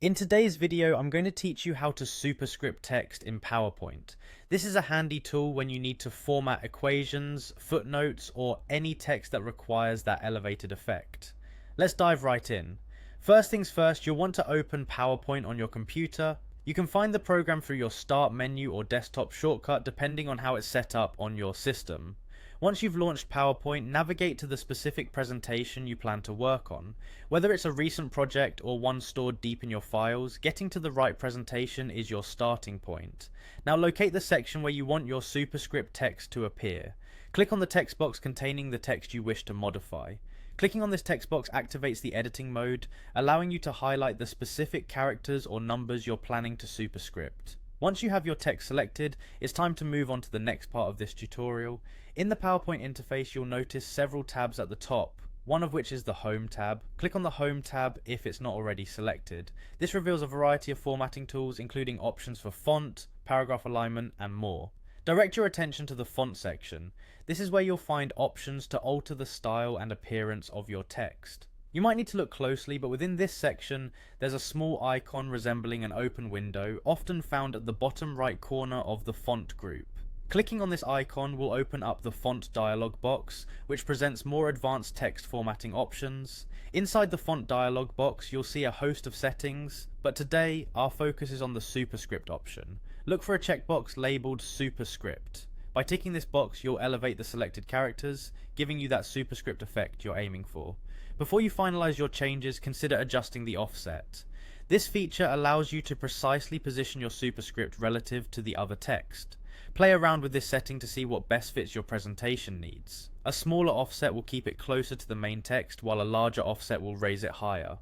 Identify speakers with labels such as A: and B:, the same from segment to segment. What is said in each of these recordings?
A: In today's video, I'm going to teach you how to superscript text in PowerPoint. This is a handy tool when you need to format equations, footnotes, or any text that requires that elevated effect. Let's dive right in. First things first, you'll want to open PowerPoint on your computer. You can find the program through your Start menu or desktop shortcut depending on how it's set up on your system. Once you've launched PowerPoint, navigate to the specific presentation you plan to work on. Whether it's a recent project or one stored deep in your files, getting to the right presentation is your starting point. Now locate the section where you want your superscript text to appear. Click on the text box containing the text you wish to modify. Clicking on this text box activates the editing mode, allowing you to highlight the specific characters or numbers you're planning to superscript. Once you have your text selected, it's time to move on to the next part of this tutorial. In the PowerPoint interface, you'll notice several tabs at the top, one of which is the Home tab. Click on the Home tab if it's not already selected. This reveals a variety of formatting tools, including options for font, paragraph alignment, and more. Direct your attention to the font section. This is where you'll find options to alter the style and appearance of your text. You might need to look closely, but within this section, there's a small icon resembling an open window, often found at the bottom right corner of the font group. Clicking on this icon will open up the font dialog box, which presents more advanced text formatting options. Inside the font dialog box, you'll see a host of settings, but today, our focus is on the superscript option. Look for a checkbox labeled Superscript. By ticking this box, you'll elevate the selected characters, giving you that superscript effect you're aiming for. Before you finalize your changes, consider adjusting the offset. This feature allows you to precisely position your superscript relative to the other text. Play around with this setting to see what best fits your presentation needs. A smaller offset will keep it closer to the main text, while a larger offset will raise it higher.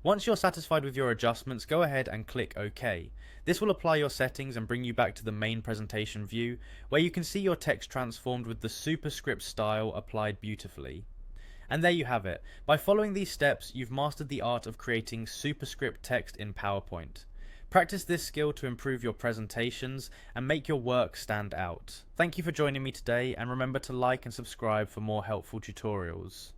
A: Once you're satisfied with your adjustments, go ahead and click OK. This will apply your settings and bring you back to the main presentation view, where you can see your text transformed with the superscript style applied beautifully. And there you have it. By following these steps, you've mastered the art of creating superscript text in PowerPoint. Practice this skill to improve your presentations and make your work stand out. Thank you for joining me today, and remember to like and subscribe for more helpful tutorials.